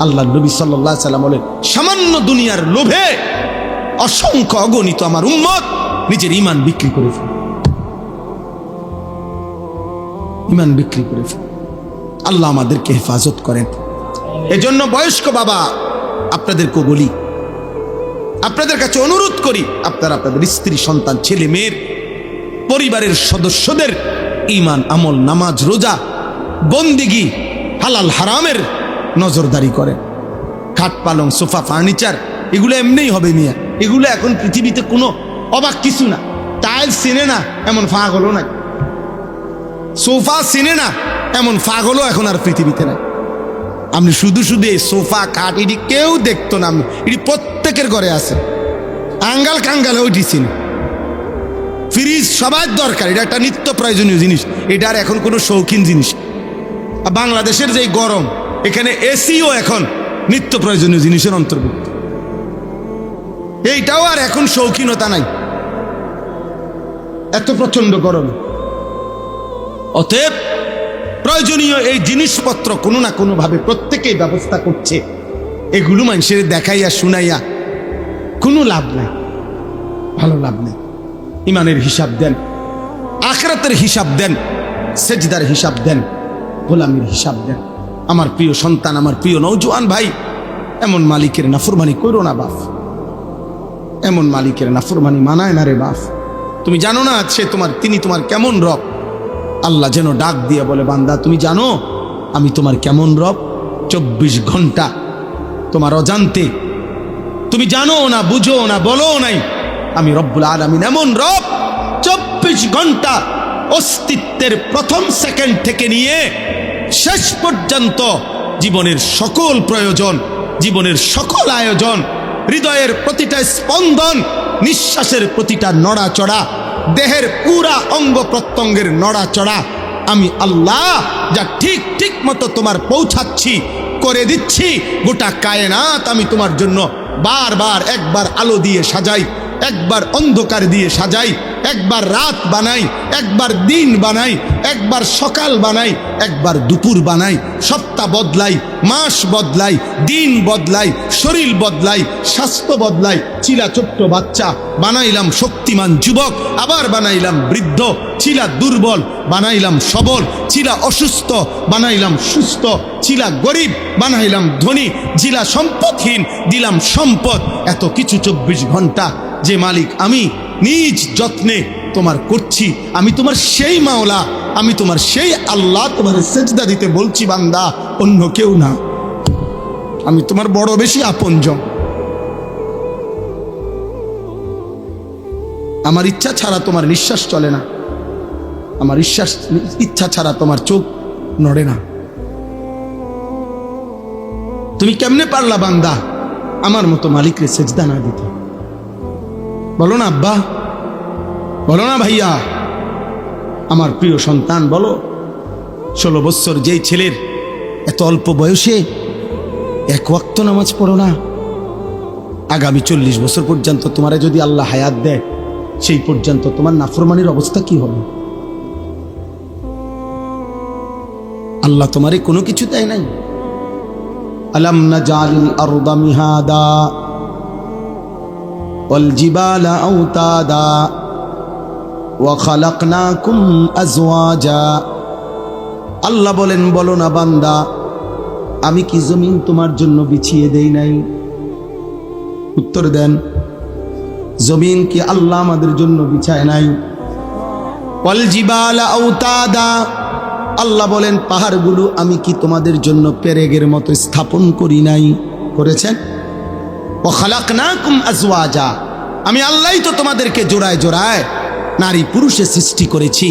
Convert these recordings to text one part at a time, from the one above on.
আল্লাহ নবী সাল্লাল্লাহু আলাইহি সাল্লাম বলেন, সামান্য দুনিয়ার লোভে অসংখ্য অগণিত আমার উম্মত নিজের ঈমান বিক্রি করে ফেলে, ঈমান বিক্রি করে ফেলে। আল্লাহ আমাদেরকে হেফাজত করেন। এজন্য বয়স্ক বাবা আপনাদেরকে বলি, আপনাদের কাছে অনুরোধ করি, আপনারা আপনাদের স্ত্রী, সন্তান, ছেলে মেয়ের, পরিবারের সদস্যদের ঈমান, আমল, নামাজ, রোজা, বন্দেগী, হালাল হারামের নজরদারি করেন। খাট, পালং, সোফা, ফার্নিচার এগুলো এমনিই হবে মিয়া, এগুলো এখন পৃথিবীতে কোনো অবাক কিছু না। টাইলস চেনে না এমন পাগলও নাই, সোফা চেনে না এমন পাগলও এখন আর পৃথিবীতে নাই। আপনি শুধু শুধু এই সোফা, খাট এটি কেউ দেখতো না, এটি প্রত্যেকের ঘরে আছে। আঙ্গাল কাঙ্গাল ওইটি চিনি। ফ্রিজ সবার দরকার, এটা একটা নিত্য প্রয়োজনীয় জিনিস, এটা আর এখন কোনো শৌখিন জিনিস। আর বাংলাদেশের যে গরম, এখানে এসিও এখন নিত্য প্রয়োজনীয় জিনিসের অন্তর্ভুক্ত। এইটাও আর এখন শৌখিনতা নাই, এত প্রচন্ড গরম। অতএব প্রয়োজনীয় এই জিনিসপত্র কোনো না কোনো ভাবে প্রত্যেকেই ব্যবস্থা করছে। এগুলো মানুষের দেখাইয়া শুনাইয়া কোনো লাভ নাই, ভালো লাভ নেই। ইমানের হিসাব দেন, আখিরাতের হিসাব দেন, সেজদার হিসাব দেন, গোলামির হিসাব দেন। আমার প্রিয় সন্তান, আমার প্রিয় নওজোয়ান ভাই, এমন মালিকের নাফরমানি করো না বাপ, এমন মালিকের নাফরমানি মানায় না রে বাপ। তুমি জানো না তিনি তোমার কেমন রব। আল্লাহ যেন ডাক দিয়ে বলে, বান্দা তুমি জানো আমি তোমার কেমন রব? 24 ঘন্টা তোমার অজান্তে, তুমি জানো না, বুঝো না, বলো নাই, আমি রব্বুল আলামিন এমন রব 24 ঘন্টা অস্তিত্বের প্রথম সেকেন্ড থেকে নিয়ে শেষ পর্যন্ত জীবনের সকল প্রয়োজন, জীবনের সকল আয়োজন, হৃদয়ের প্রতিটা স্পন্দন, নিঃশ্বাসের প্রতিটা নড়াচড়া, দেহের পুরা অঙ্গ প্রত্যঙ্গের নড়াচড়া আমি আল্লাহ যা ঠিক ঠিক মতো তোমার পৌঁছাচ্ছি, করে দিচ্ছি। গোটা কায়নাত আমি তোমার জন্য বারবার, একবার আলো দিয়ে সাজাই, একবার অন্ধকার দিয়ে সাজাই, একবার রাত বানাই, একবার দিন বানাই, একবার সকাল বানাই, একবার দুপুর বানাই, সপ্তাহ বদলাই, মাস বদলাই, দিন বদলাই, শরীর বদলাই, স্বাস্থ্য বদলাই। ছিলা ছোট্ট বাচ্চা, বানাইলাম শক্তিমান যুবক, আবার বানাইলাম বৃদ্ধ। ছিলা দুর্বল, বানাইলাম সবল। ছিলা অসুস্থ, বানাইলাম সুস্থ। ছিলা গরিব, বানাইলাম ধনী। ছিলা সম্পদহীন, দিলাম সম্পদ। এত কিছু 24 ঘন্টা যে মালিক আমি নিজ যত্নে তোমার করছি। আমি তোমার সেই মাওলা, আমি তোমার সেই আল্লাহ। তোমার সেজদা দিতে বলছি বান্দা, অন্য কেউ না। আমি তোমার বড় বেশি আপনজন। আমার ইচ্ছা ছাড়া তোমার নিঃশ্বাস চলে না, আমার ইচ্ছা ছাড়া তোমার চোখ নড়ে না। তুমি কেমনে পারলা বান্দা আমার মতো মালিকরে সেজদা না দিতে? বলো না আব্বা, বলো না ভাইয়া, আমার প্রিয় সন্তান বলো। 16 বছর যেই ছেলের এত অল্প বয়সে এক ওয়াক্ত নামাজ পড়ো না, আগামী 40 বছর পর্যন্ত তোমারে যদি আল্লাহ হায়াত দেয়, সেই পর্যন্ত তোমার নাফরমানির অবস্থা কি হবে? আল্লাহ তোমারে কোনো কিছু দেয় নাই। আলাম নাজালিল আরদা মিহাদা ওয়াল জিবালা আওতাদা ওয়া খালাকনাকুম আজওয়াজা। আল্লাহ বলেন, বলো না বান্দা, আমি কি জমিন তোমার জন্য বিছিয়ে দেই নাই? উত্তর দেন, জমিন কি আল্লাহ আমাদের জন্য বিছায় নাই? ওয়াল জিবালা আওতাদা, আল্লাহ বলেন পাহাড়গুলো আমি কি তোমাদের জন্য পেরেগের মতো স্থাপন করি নাই? করেছেন। ওয়া খালাকনাকুম আজওয়াজা, আমি আল্লাহই তো তোমাদেরকে জোড়ায় জোড়ায় নারী পুরুষে সৃষ্টি করেছি।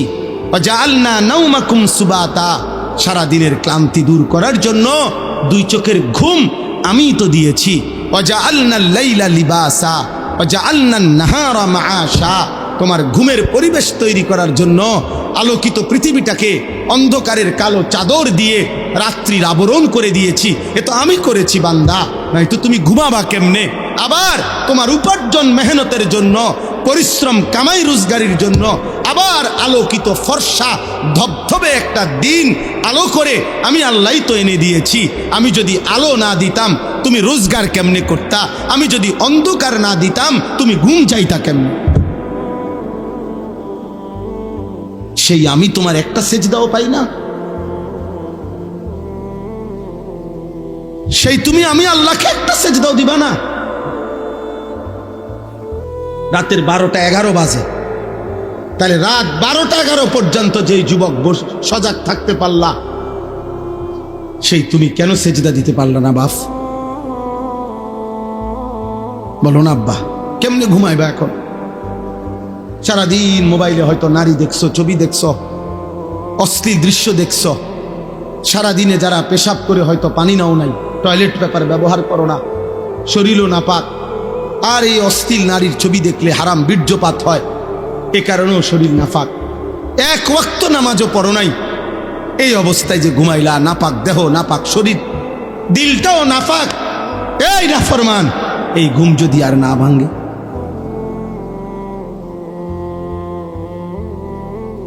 ওয়া জাআলনা নাওমাকুম সুবাতা, সারা দিনের ক্লান্তি দূর করার জন্য 2 চোখের ঘুম আমি তো দিয়েছি। ওয়া জাআলনাল লাইলা লিবাসা ওয়া জাআলনান নাহারা মাআশা, তোমার ঘুমের পরিবেশ তৈরি করার জন্য আলোকিত পৃথিবীটাকে অন্ধকারের কালো চাদর দিয়ে রাত্রির আবরণ করে দিয়েছি। এ তো আমি করেছি বান্দা, নাই তো তুমি ঘুমাবা কেমনে? আবার তোমার উপার্জন মেহনতের জন্য, পরিশ্রম কামাই রোজগারির জন্য আবার আলোকিত ফর্সা ধবধবে একটা দিন আলো করে আমি আল্লাহই তো এনে দিয়েছি। আমি যদি আলো না দিতাম তুমি রোজগার কেমনে করতা? আমি যদি অন্ধকার না দিতাম তুমি ঘুম যাইতা কেমনে? সেই আমি তোমার একটা সেজদাও পাই না? সেই তুমি আমি আল্লাহকে একটা সেজদাও দিবা না? রাতের 12টা 11 বাজে, তাহলে রাত 12টা 11 পর্যন্ত যেই যুবক সজাগ থাকতে পারলা, সেই তুমি কেন সেজদা দিতে পারলা না বাপ? বলো না আব্বা, কেমনে ঘুমাইবা এখন? সারাদিন মোবাইলে হয়তো নারী দেখছো, ছবি দেখছো, অশ্লীল দৃশ্য দেখছো। সারাদিনে যারা পেশাব করে হয়তো পানি নাও নাই, টয়লেট পেপার ব্যবহার করো না, শরীরও নাপাক, আর এই অশ্লীল নারীর ছবি দেখলে হারাম বীর্যপাত হয়, এ কারণেও শরীর নাপাক। এক ওয়াক্ত নামাজও পড়ো নাই, এই অবস্থায় যে ঘুমাইলা, নাপাক দেহ, নাপাক শরীর, দিলটাও নাপাক, এই নাফরমান, এই ঘুম যদি আর না ভাঙে,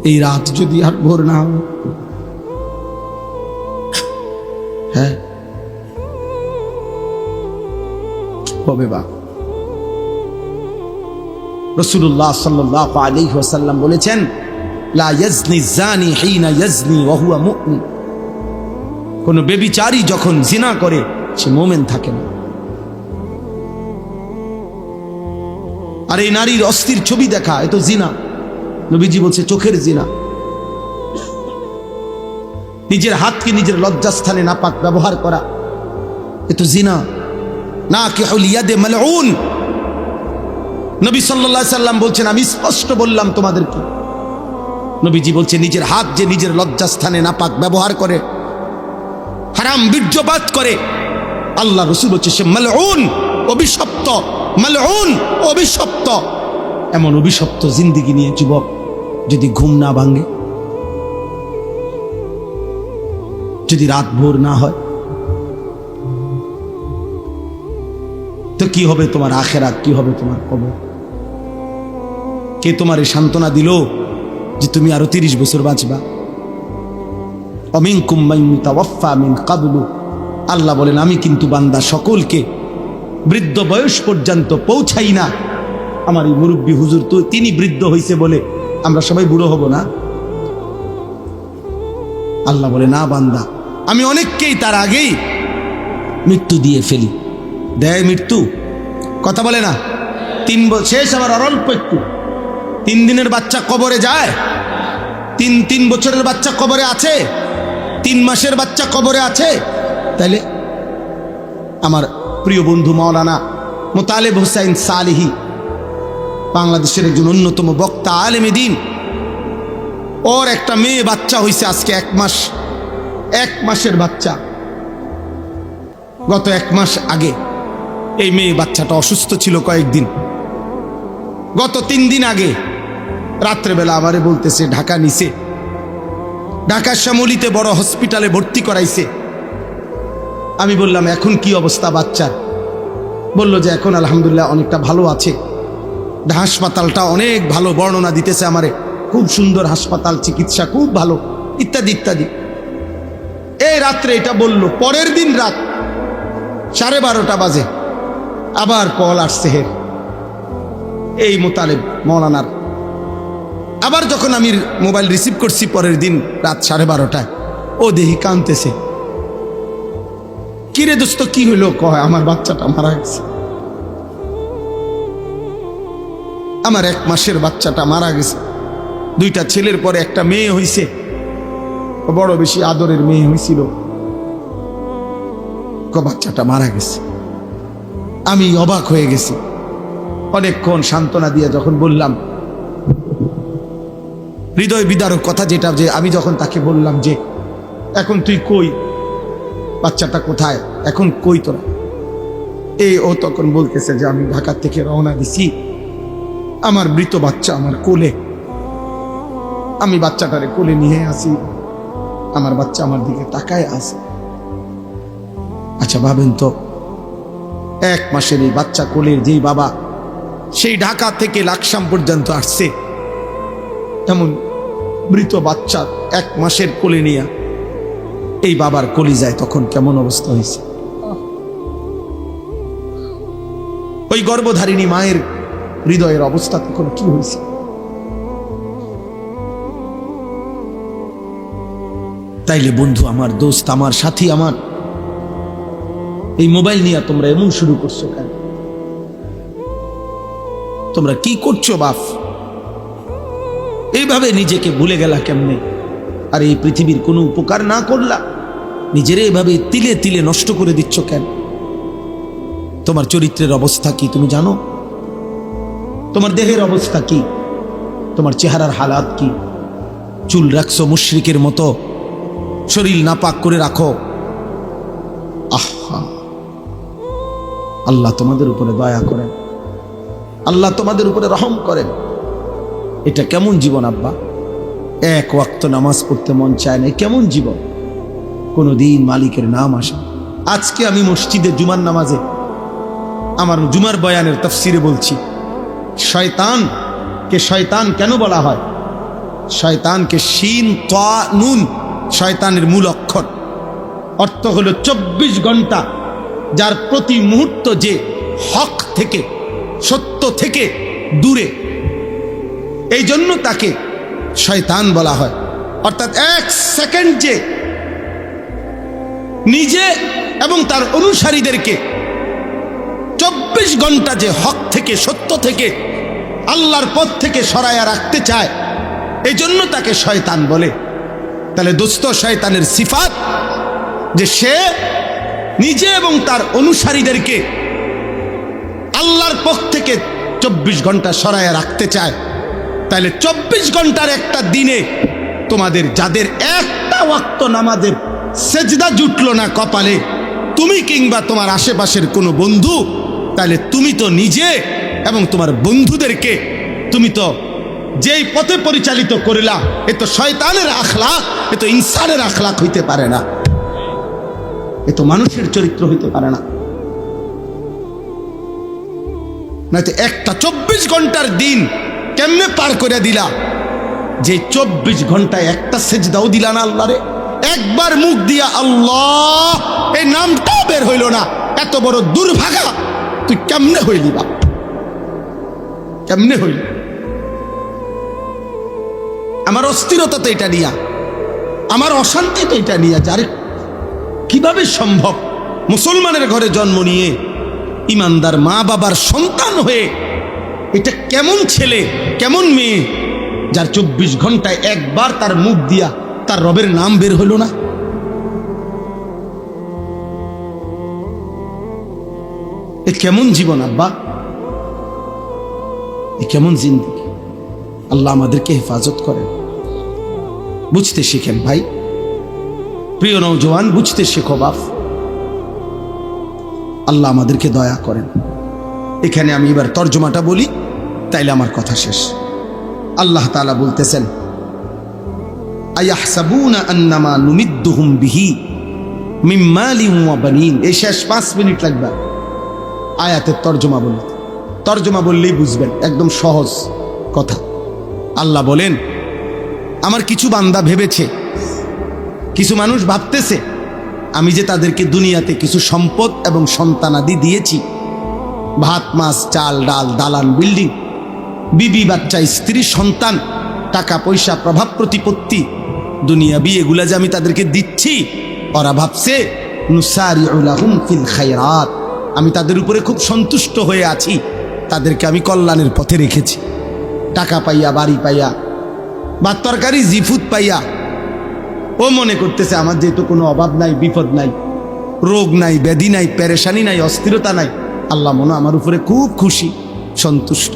এই রাত যদি আর ভোর না হয়, হ্যাঁ হবে বা? রাসূলুল্লাহ সাল্লাল্লাহু আলাইহি ওয়াসাল্লাম বলেছেন, লা ইয়াজনি জানি হিনা ইয়াজনি ওয়া হুয়া মুমিন। কোন ব্যভিচারী যখন জিনা করে সে মুমিন থাকে না। আর এই নারীর অস্থির ছবি দেখা, এ তো জিনা। নবীজি বলছে চোখের জিনা। নিজের হাতকে নিজের লজ্জাস্থানে নাপাক ব্যবহার করা, এ তো জিনা। নাকিহুল ইয়াদে মালউন। নবী সাল্লাল্লাহু আলাইহি সাল্লাম বলছেন, আমি স্পষ্ট বললাম তোমাদেরকে, নবীজি বলছে নিজের হাত যে নিজের লজ্জাস্থানে নাপাক ব্যবহার করে, হারাম বীর্যপাত করে, আল্লাহ রাসূল বলছে সে মালউন, অভিশপ্ত। মালউন, অভিশপ্ত। এমন অভিশপ্ত জিন্দেগি নিয়ে যুবক যদি ঘুম না ভাঙে, যদি রাত ভোর না হয়, তো কি হবে তোমার আখিরাত? কি হবে তোমার কবর? কে তোমার এই সান্ত্বনা দিল যে তুমি আরো 30 বছর বাঁচবা? অমিনকুম মান ইউতাওয়াফা মিন ক্বাবলু। আল্লাহ বলেন, আমি কিন্তু বান্দা সকলকে বৃদ্ধ বয়স পর্যন্ত পৌঁছাই না। আমার এই মুরব্বী হুজুর তো তিনি বৃদ্ধ হইছে বলে আমরা সবাই বুড়ো হব না? আল্লাহ বলে, না বান্দা, আমি অনেককেই তার আগেই মৃত্যু দিয়ে ফেলি। দেয় মৃত্যু, কথা বলে না? 3 বছর শেষ, আবার অল্প একটু। 3 দিনের বাচ্চা কবরে যায়? 3 বছরের বাচ্চা কবরে আছে? 3 মাসের বাচ্চা কবরে আছে? তাইলে আমার প্রিয় বন্ধু মাওলানা মোতালেব হোসাইন সালেহী, বাংলাদেশের একজন অন্যতম বক্তা, আলেমে দ্বীন, ওর একটা মেয়ে বাচ্চা হয়েছে আজকে 1 মাস। 1 মাসের বাচ্চা। গত 1 মাস আগে এই মেয়ে বাচ্চাটা অসুস্থ ছিল কয়েকদিন। গত 3 দিন আগে রাত্রেবেলা আমারে বলতেছে ঢাকা নিছে, ঢাকার শ্যামলীতে বড় হসপিটালে ভর্তি করাইছে। আমি বললাম, এখন কি অবস্থা বাচ্চার? বলল যে এখন আলহামদুলিল্লাহ অনেকটা ভালো আছে, হাসপাতালটা অনেক ভালো, বর্ণনা দিতেছে আমারে, খুব সুন্দর হাসপাতাল, চিকিৎসা খুব ভালো, ইত্যাদি ইত্যাদি। এই রাত্রে এটা বলল। পরের দিন রাত 12:30 বাজে আবার কল আসছে হের, এই মোতালেব মৌলানার। আবার যখন আমি মোবাইল রিসিভ করছি পরের দিন রাত 12:30টায়, ও দেহি কাঁদতেছে। কিরে দোস্ত কি হইলো? কয় আমার বাচ্চাটা মারা গেছে, আমার 1 মাসের বাচ্চাটা মারা গেছে। 2টা ছেলের পরে একটা মেয়ে হইছে, বড় বেশি আদরের মেয়ে হয়েছিল, বাচ্চাটা মারা গেছে। আমি অবাক হয়ে গেছি। অনেকক্ষণ সান্ত্বনা দিয়ে যখন বললাম, হৃদয় বিদারক কথা যেটা, যে আমি যখন তাকে বললাম যে এখন তুই কই, বাচ্চাটা কোথায়, এখন কই তোরা? ও তখন বলতেছে যে আমি ঢাকা থেকে রওনা দিছি, আমার মৃত বাচ্চা আমার কোলে, আমি বাচ্চাটারে কোলে নিয়ে আসি, আমার বাচ্চা আমার দিকে তাকায় আছে। আচ্ছা ভাবেন তো, 1 মাসের এই বাচ্চা কোলের যেই বাবা সেই ঢাকা থেকে লাকসাম পর্যন্ত আসছে, এমন মৃত বাচ্চা 1 মাসের কোলে নিয়ে এই বাবার কলিজায় তখন কেমন অবস্থা হয়েছে। ওই গর্ভধারিণী মায়ের হৃদয়ের অবস্থা তখন কি হয়েছে। তাইলে বন্ধু আমার, দোস্ত আমার, সাথী আমার, এই মোবাইল নিয়ে তোমরা এমন শুরু করছো কেন? তোমরা কি করছো বাপ? এইভাবে নিজেকে ভুলে গেলা কেমনে? আর এই পৃথিবীর কোনো উপকার না করলা, নিজেরে এভাবে তিলে তিলে নষ্ট করে দিচ্ছ কেন? তোমার চরিত্রের অবস্থা কি তুমি জানো? তোমার দেহের অবস্থা কি? তোমার চেহারার হালাত কি? চুল রাখছো মুশরিকের মতো, শরীর নাপাক করে রাখো। আহা, আল্লাহ তোমাদের উপরে দয়া করেন, আল্লাহ তোমাদের উপরে রহম করেন। এটা কেমন জীবন আব্বা? 1 ওয়াক্ত নামাজ পড়তে মন চায় না, কেমন জীবন? কোনদিন মালিকের নাম আসে। আজকে আমি মসজিদে জুমার নামাজে আমার জুমার বয়ানের তাফসিরে বলছি, শয়তানকে শয়তান কেন বলা হয়? শয়তানকে শিন তা নুন, শয়তানের মূল অক্ষর, অর্থ হলো 24 ঘন্টা যার প্রতি মুহূর্ত যে হক থেকে, সত্য থেকে দূরে, এই জন্য তাকে শয়তান বলা হয়। অর্থাৎ 1 সেকেন্ড যে নিজে এবং তার অনুসারীদেরকে 24 ঘন্টা যে হক থেকে, সত্য থেকে, আল্লাহর পথ থেকে সরায়া রাখতে চায়, এই জন্য তাকে শয়তান বলে। তাহলে দোস্ত, শয়তানের সিফাত যে সে নিজে এবং তার অনুসারীদেরকে আল্লাহর পথ থেকে 24 ঘন্টা সরায়া রাখতে চায়। তাহলে 24 ঘন্টার একটা দিনে তোমাদের যাদের একটা ওয়াক্ত নামাজের সেজদা জুটলো না কপালে, তুমি কিংবা তোমার আশেপাশের কোনো বন্ধু, তাহলে তুমি তো নিজে এবং তোমার বন্ধুদেরকে তুমি তো যেই পথে পরিচালিত করিলা, এ তো শয়তানের আখলাক, এ তো ইনসানের আখলাক হইতে পারে না, এ তো মানুষের চরিত্র হইতে পারে না। নয়তো একটা 24 ঘন্টার দিন কেমনে পার করে দিলা, যে 24 ঘন্টায় একটা সেজদাও দিলা না আল্লাহরে? একবার মুখ দিয়া আল্লাহ এই নামটাও বের হইল না, এত বড় দুর্ভাগা তুই কেমনে হইলি বাপ? কেমনে হইল? আমার অস্থিরতা তো এটা নিয়া, আমার অশান্তি তো এটা নিয়া। যারে কিভাবে সম্ভব মুসলমানের ঘরে জন্ম নিয়ে ইমানদার মা বাবার সন্তান হয়ে, এটা কেমন ছেলে, কেমন মেয়ে যার 24 ঘন্টায় একবার তার মুখ দিয়া তার রবের নাম বের হইল না? এ কেমন জীবন আব্বা? এ কেমন জিন্দেগি? আল্লাহ আমাদেরকে হেফাজত করেন। বুঝতে শিখেন ভাই, প্রিয় নওজওয়ান, বুঝতে শেখো বাপ। আল্লাহ আমাদেরকে দয়া করেন। এখানে আমি এবার তর্জমাটা বলি, তাইলে আমার কথা শেষ। আল্লাহ তাআলা বলতেছেন, আয়াহসাবুনা আন্নামা নুমিদ্দুহুম বিহি মিন মালিন ওয়া বানিন। এই শেষ 5 মিনিট লাগবে আয়াতের তর্জমা বলতে। তর্জমা বললেই বুঝবেন, একদম সহজ কথা। আল্লাহ বলেন, আমার কিছু বান্দা ভেবেছে, কিছু মানুষ ভাবতেছে, আমি যে তাদেরকে দুনিয়াতে কিছু সম্পদ এবং সন্তানাদি দিয়েছি, ভাত মাছ চাল ডাল দালান বিল্ডিং, বিবি বাচ্চা স্ত্রী সন্তান, টাকা পয়সা প্রভাব প্রতিপত্তি দুনিয়াবি, এগুলা যে আমি তাদেরকে দিচ্ছি, ওরা ভাবছে নুসারিউ লাহুম ফিল খায়রাত, আমি তাদের উপরে খুব সন্তুষ্ট হয়ে আছি, তাদেরকে আমি কল্যাণের পথে রেখেছি। টাকা পাইয়া, বাড়ি পাইয়া, ভাত তরকারি জিফুত পাইয়া ও মনে করতেছে আমার যেহেতু কোনো অভাব নাই, বিপদ নাই, রোগ নাই, ব্যাধি নাই, পেরেশানি নাই, অস্থিরতা নাই, আল্লাহ মনে আমার উপরে খুব খুশি, সন্তুষ্ট,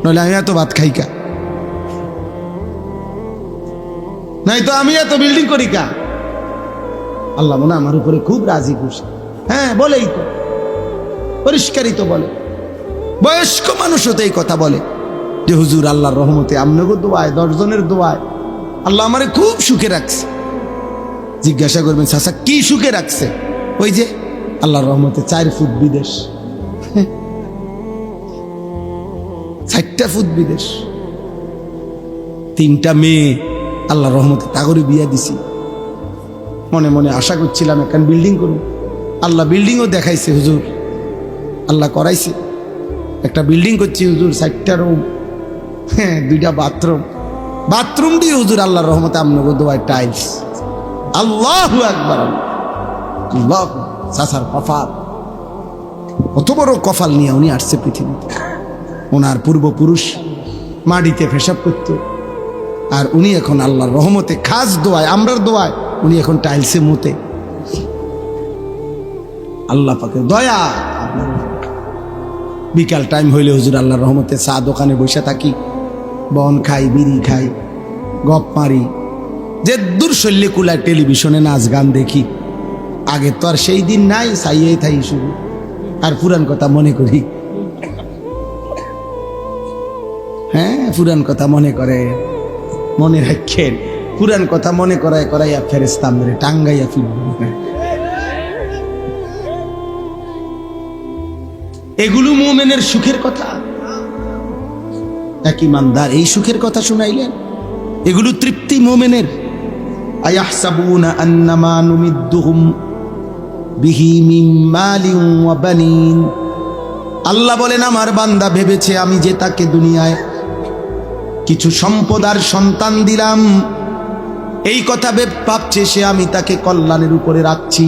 নইলে আমি এত ভাত খাই কা, নাই তো আমি এত বিল্ডিং করি কা। আল্লাহ মনে আমার উপরে খুব রাজি খুশি। হ্যাঁ, বলেই তো, পরিষ্কারই তো বলে। বয়স্ক মানুষও তো এই কথা বলে যে হুজুর আল্লাহর রহমতে, আমনগো দোয়ায়, 10 জনের দোয়ায় আল্লাহ আমারে খুব সুখে রাখছে। জিজ্ঞাসা করবেন, চাচা কি সুখে রাখছে? ওই যে আল্লাহর রহমতে 4 ফুট বিদেশ, 4টা ফুট বিদেশ। 3টা মেয়ে আল্লাহ রহমতে তাগরে বিয়া দিছি। মনে মনে আশা করছিলাম এখন বিল্ডিং করব, আল্লাহ বিল্ডিংও দেখাইছে হুজুর, আল্লাহ করাইছে। একটা বিল্ডিং করছি হুজুর, 4টা রুম, হ্যাঁ 2টা বাথরুম, বাথরুম দিয়ে হুজুর আল্লাহর রহমতে আমনগো দোয়ায় টাইলস। আল্লাহু আকবার, আল্লাহ। চাচার কপাল, কত বড় কপাল নিয়ে উনি আসছে পৃথিবীতে। ওনার পূর্বপুরুষ মাটিতে পেশাব করত, আর উনি এখন আল্লাহর রহমতে খাস দোয়ায়, আমরার দোয়ায় উনি এখন টাইলসে মুতে। আল্লাহ পাকের দয়া। বিকাল টাইম হইলে হুজুর আল্লাহর রহমতে চা দোকানে বসে থাকি, বন খাই, বিড়ি খাই, গপ মারি, যে দূর শৈল্যে কুলায় টেলিভিশনে নাচ গান দেখি। আগে তো আর সেই দিন নাই, চাইয়েই থাই শুধু, আর পুরান কথা মনে করি। হ্যাঁ পুরান কথা মনে করে, মনে রাখেন, পুরান কথা মনে করায় করাইয়া ফেরেশতা মেরে টাঙ্গাইয়া ফিরবে। এগুলো মুমিনের সুখের কথা। এক ইমানদার এই সুখের কথা শুনাইলেন, এগুলো তৃপ্তি মুমিনের। আয়াহসাবুনা আন্নামা নুমিদ্দুহুম বিহি মিন মালিন ওয়া বানিন। আল্লাহ বলেন আমার বান্দা ভেবেছে আমি যে তাকে দুনিয়ায় কিছু সম্পদ আর সন্তান দিলাম, এই কথা ভাবছে সে আমি তাকে কল্যাণের উপরে রাখছি।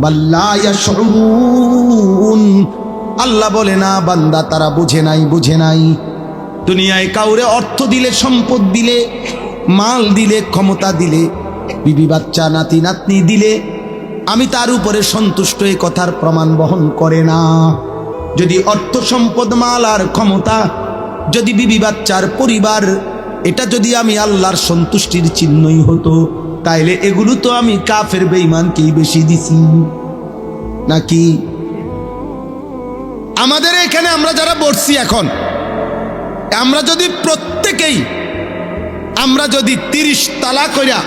বাল্লা ইয়াশউরুন, আল্লাহ বলে না বান্দা তারা বুঝে নাই, বুঝে নাই। দুনিয়ায় কাউরে অর্থ দিলে, সম্পদ দিলে, মাল দিলে, ক্ষমতা দিলে, বিবি বাচ্চা নাতি নাতনি দিলে আমি তার উপরে সন্তুষ্ট, এই কথার প্রমাণ বহন করে না। যদি অর্থ সম্পদ, মাল আর ক্ষমতা, যদি বিবি বাচ্চার পরিবার, এটা যদি আমি আল্লাহর সন্তুষ্টির চিহ্নই হতো, তাইলে এগুলো তো আমি কাফের বেঈমানকেই বেশি দিছি নাকি? আমাদের এখানে আমরা যারা বসছি এখন, আমরা যদি প্রত্যেকেই, আমরা যদি 30 তালা কইরা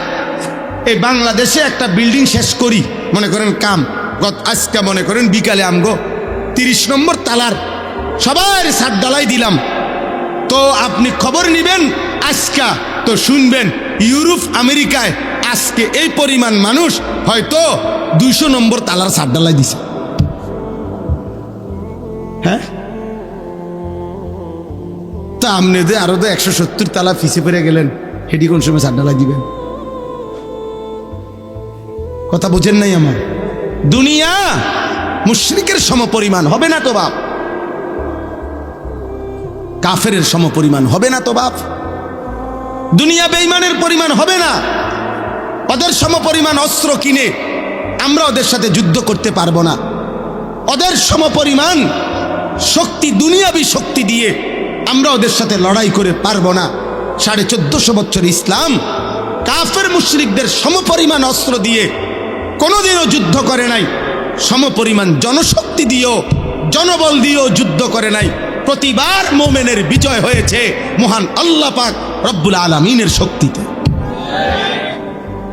এই বাংলাদেশে একটা বিল্ডিং শেষ করি, মনে করেন কাম আজকে মনে করেন বিকালে আমগো 30 নম্বর তালার সবার ছাদ ডালাই দিলাম, তো আপনি খবর নিবেন আজকা, তো শুনবেন ইউরোপ আমেরিকায় আজকে এই পরিমাণ মানুষ হয়তো 200 নম্বর তালার ছাদ ডালাই দিছে। হ্যাঁ, তা আপনি যে আরো তো 170 তালা ফিসে পড়ে গেলেন, হেডি কোন সময় ছাদ ডালাই দিবেন? কথা বুঝেন নাই আমার? দুনিয়া মুশরিকের সমপরিমাণ হবে না তো বাপ, কাফেরের সমপরিমাণ হবে না তো বাপ। দুনিয়া বেঈমানের পরিমাণ হবে না। ওদের সমপরিমাণ অস্ত্র কিনে আমরা ওদের সাথে যুদ্ধ করতে পারবো না। ওদের সমপরিমাণ শক্তি, দুনিয়াবী শক্তি দিয়ে আমরা ওদের সাথে লড়াই করে পারবো না। 1450 বছর ইসলাম কাফের মুশরিকদের সমপরিমাণ অস্ত্র দিয়ে কোনোদিনও যুদ্ধ করে নাই, সমপরিমাণ জনশক্তি দিয়েও, জনবল দিয়েও যুদ্ধ করে নাই। প্রতিবার মোমেনের বিজয় হয়েছে মহান আল্লাহ পাক রব্বুল আলামিনের শক্তিতে।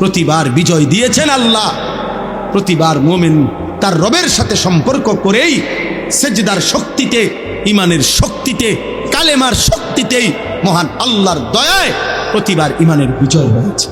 প্রতিবার বিজয় দিয়েছেন আল্লাহ। প্রতিবার মোমেন তার রবের সাথে সম্পর্ক করেই সেজদার শক্তিতে, ইমানের শক্তিতে, কালেমার শক্তিতেই মহান আল্লাহর দয়ায় প্রতিবার ইমানের বিজয় হয়েছে।